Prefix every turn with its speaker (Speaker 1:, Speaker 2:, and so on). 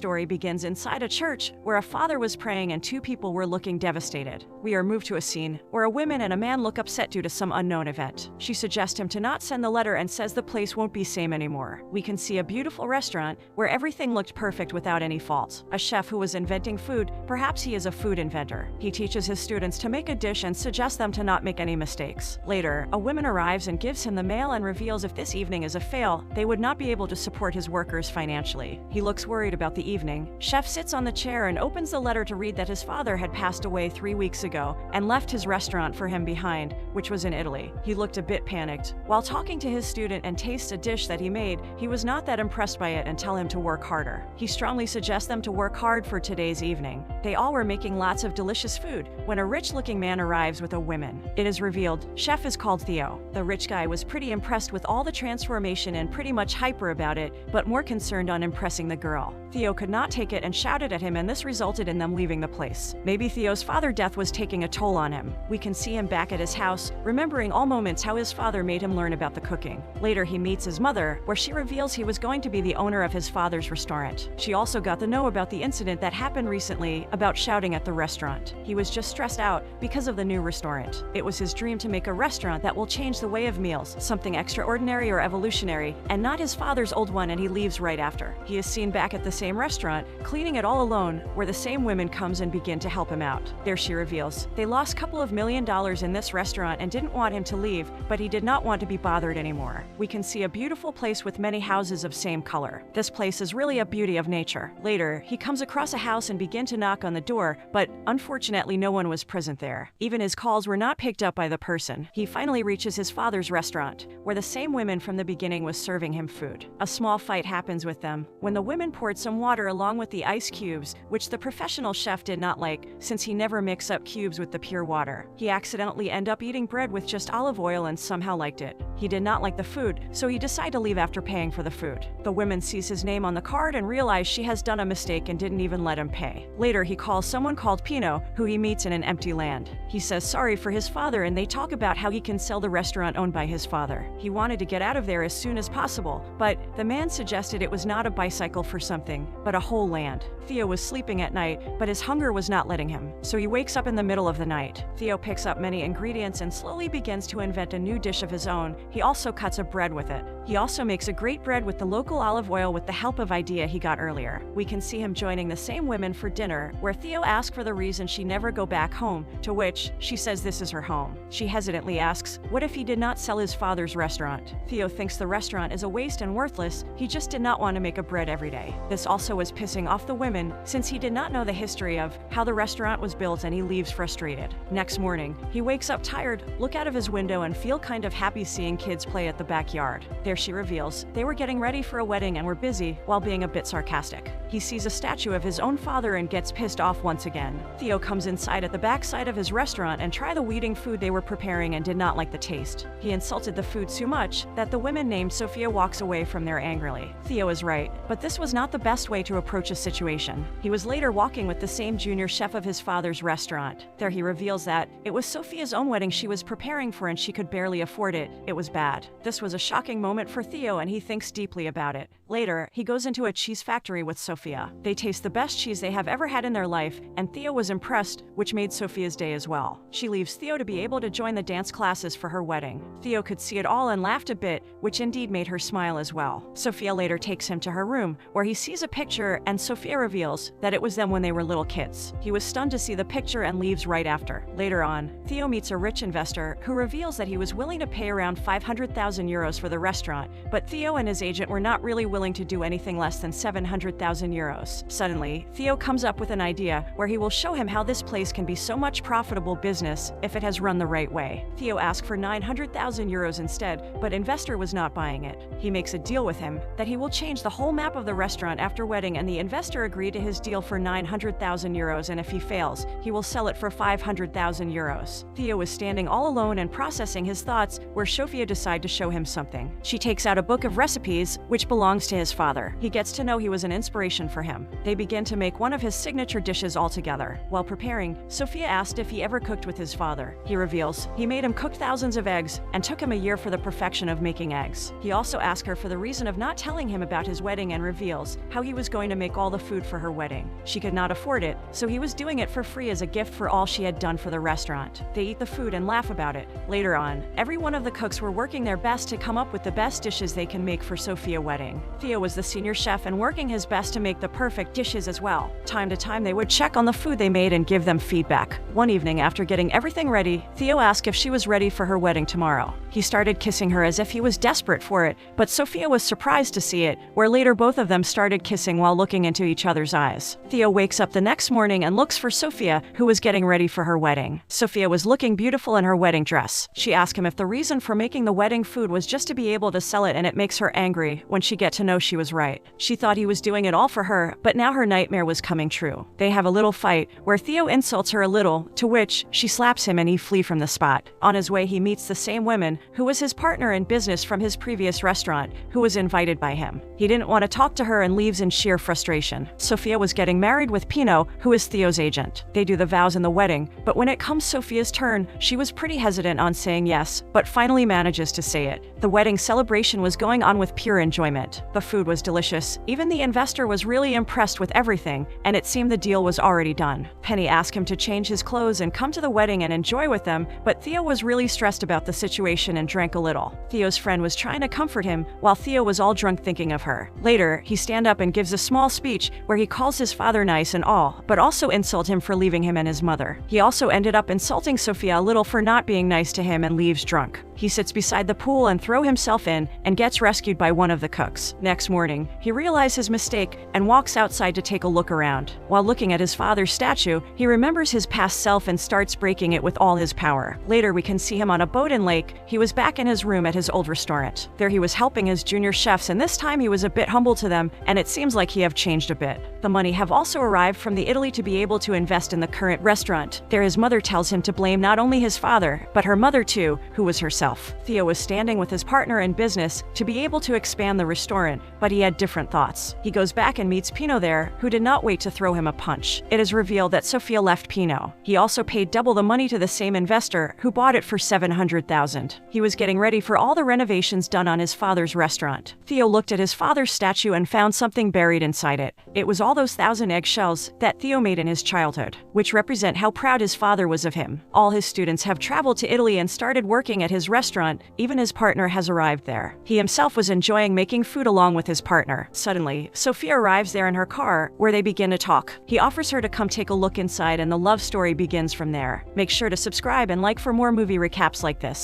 Speaker 1: story begins inside a church where a father was praying and two people were looking devastated. We are moved to a scene where a woman and a man look upset due to some unknown event. She suggests him to not send the letter and says the place won't be same anymore. We can see a beautiful restaurant where everything looked perfect without any fault. A chef who was inventing food, perhaps he is a food inventor. He teaches his students to make a dish and suggests them to not make any mistakes. Later, a woman arrives and gives him the mail and reveals if this evening is a fail, they would not be able to support his workers financially. He looks worried about the evening. Chef sits on the chair and opens the letter to read that his father had passed away 3 weeks ago and left his restaurant for him behind, which was in Italy. He looked a bit panicked. While talking to his student and tastes a dish that he made, he was not that impressed by it and tell him to work harder. He strongly suggests them to work hard for today's evening. They all were making lots of delicious food when a rich-looking man arrives with a woman. It is revealed chef is called Theo. The rich guy was pretty impressed with all the transformation and pretty much hyper about it, but more concerned on impressing the girl. Theo could not take it and shouted at him, and this resulted in them leaving the place. Maybe Theo's father's death was taking a toll on him. We can see him back at his house, remembering all moments how his father made him learn about the cooking. Later, he meets his mother, where she reveals he was going to be the owner of his father's restaurant. She also got the know about the incident that happened recently about shouting at the restaurant. He was just stressed out because of the new restaurant. It was his dream to make a restaurant that will change the way of meals, something extraordinary or evolutionary, and not his father's old one, and he leaves right after. He is seen back at the same restaurant, cleaning it all alone, where the same women comes and begin to help him out. There she reveals they lost couple of $1 million in this restaurant and didn't want him to leave, but he did not want to be bothered anymore. We can see a beautiful place with many houses of same color. This place is really a beauty of nature. Later, he comes across a house and begin to knock on the door, but unfortunately no one was present there. Even his calls were not picked up by the person. He finally reaches his father's restaurant, where the same women from the beginning was serving him food. A small fight happens with them when the women poured some water along with the ice cubes, which the professional chef did not like, since he never mixed up cubes with the pure water. He accidentally ended up eating bread with just olive oil and somehow liked it. He did not like the food, so he decided to leave after paying for the food. The woman sees his name on the card and realizes she has done a mistake and didn't even let him pay. Later, he calls someone called Pino, who he meets in an empty land. He says sorry for his father, and they talk about how he can sell the restaurant owned by his father. He wanted to get out of there as soon as possible, but the man suggested it was not a bicycle for something, but a whole land. Theo was sleeping at night, but his hunger was not letting him, so he wakes up in the middle of the night. Theo picks up many ingredients and slowly begins to invent a new dish of his own. He also cuts a bread with it. He also makes a great bread with the local olive oil with the help of idea he got earlier. We can see him joining the same women for dinner, where Theo asks for the reason she never go back home, to which she says this is her home. She hesitantly asks, what if he did not sell his father's restaurant? Theo thinks the restaurant is a waste and worthless. He just did not want to make a bread every day. This also was pissing off the women, since he did not know the history of how the restaurant was built, and he leaves frustrated. Next morning, he wakes up tired, look out of his window and feel kind of happy seeing kids play at the backyard. There she reveals they were getting ready for a wedding and were busy while being a bit sarcastic. He sees a statue of his own father and gets pissed off once again. Theo comes inside at the backside of his restaurant and try the wedding food they were preparing and did not like the taste. He insulted the food so much that the woman named Sophia walks away from there angrily. Theo is right, but this was not the best way to approach a situation. He was later walking with the same junior chef of his father's restaurant. There he reveals that it was Sophia's own wedding she was preparing for and she could barely afford it. It was bad. This was a shocking moment for Theo and he thinks deeply about it. Later, he goes into a cheese factory with Sophia. They taste the best cheese they have ever had in their life, and Theo was impressed, which made Sophia's day as well. She leaves Theo to be able to join the dance classes for her wedding. Theo could see it all and laughed a bit, which indeed made her smile as well. Sophia later takes him to her room, where he sees a picture, and Sophia reveals that it was them when they were little kids. He was stunned to see the picture and leaves right after. Later on, Theo meets a rich investor who reveals that he was willing to pay around 500,000 euros for the restaurant, but Theo and his agent were not really willing to do anything less than 700,000 euros. Suddenly, Theo comes up with an idea where he will show him how this place can be so much profitable business if it has run the right way. Theo asked for 900,000 euros instead, but investor was not buying it. He makes a deal with him that he will change the whole map of the restaurant after wedding, and the investor agreed to his deal for 900,000 euros, and if he fails, he will sell it for 500,000 euros. Theo was standing all alone and processing his thoughts, where Sophia decided to show him something. She takes out a book of recipes, which belongs to his father. He gets to know he was an inspiration for him. They begin to make one of his signature dishes all together. While preparing, Sophia asked if he ever cooked with his father. He reveals he made him cook thousands of eggs and took him a year for the perfection of making eggs. He also asked her for the reason of not telling him about his wedding and reveals how he was going to make all the food for her wedding. She could not afford it, so he was doing it for free as a gift for all she had done for the restaurant. They eat the food and laugh about it. Later on, every one of the cooks were working their best to come up with the best dishes they can make for Sophia's wedding. Theo was the senior chef and working his best to make the perfect dishes as well. Time to time, they would check on the food they made and give them feedback. One evening, after getting everything ready, Theo asked if she was ready for her wedding tomorrow. He started kissing her as if he was desperate for it, but Sophia was surprised to see it, where later both of them started kissing while looking into each other's eyes. Theo wakes up the next morning and looks for Sophia, who was getting ready for her wedding. Sophia was looking beautiful in her wedding dress. She asked him if the reason for making the wedding food was just to be able to sell it, and it makes her angry when she gets to know she was right. She thought he was doing it all for her, but now her nightmare was coming true. They have a little fight, where Theo insults her a little, to which she slaps him and he flees from the spot. On his way, he meets the same woman, who was his partner in business from his previous restaurant, who was invited by him. He didn't want to talk to her and leaves in sheer frustration. Sophia was getting married with Pino, who is Theo's agent. They do the vows in the wedding, but when it comes Sophia's turn, she was pretty hesitant on saying yes, but finally manages to say it. The wedding celebration was going on with pure enjoyment. The food was delicious. Even the investor was really impressed with everything, and it seemed the deal was already done. Penny asked him to change his clothes and come to the wedding and enjoy with them, but Theo was really stressed about the situation and drank a little. Theo's friend was trying to comfort him, while Theo was all drunk thinking of her. Later, he stands up and gives a small speech where he calls his father nice and all, but also insults him for leaving him and his mother. He also ended up insulting Sophia a little for not being nice to him and leaves drunk. He sits beside the pool and throws himself in and gets rescued by one of the cooks. Next morning, he realizes his mistake and walks outside to take a look around. While looking at his father's statue, he remembers his past self and starts breaking it with all his power. Later, we can see him on a boat in lake. He was back in his room at his old restaurant. There he was helping his junior chefs, and this time he was a bit humble to them, and it seems like he have changed a bit. The money have also arrived from the Italy to be able to invest in the current restaurant. There his mother tells him to blame not only his father, but her mother too, who was herself. Theo was standing with his partner in business to be able to expand the restaurant, but he had different thoughts. He goes back and meets Pino there, who did not wait to throw him a punch. It is revealed that Sophia left Pino. He also paid double the money to the same investor, who bought it for $700,000. He was getting ready for all the renovations done on his father's restaurant. Theo looked at his father's statue and found something buried inside it. It was all those 1,000 eggshells that Theo made in his childhood, which represent how proud his father was of him. All his students have traveled to Italy and started working at his restaurant. Even his partner has arrived there. He himself was enjoying making food along with his partner. Suddenly, Sophia arrives there in her car, where they begin to talk. He offers her to come take a look inside, and the love story begins from there. Make sure to subscribe and like for more movie recaps like this.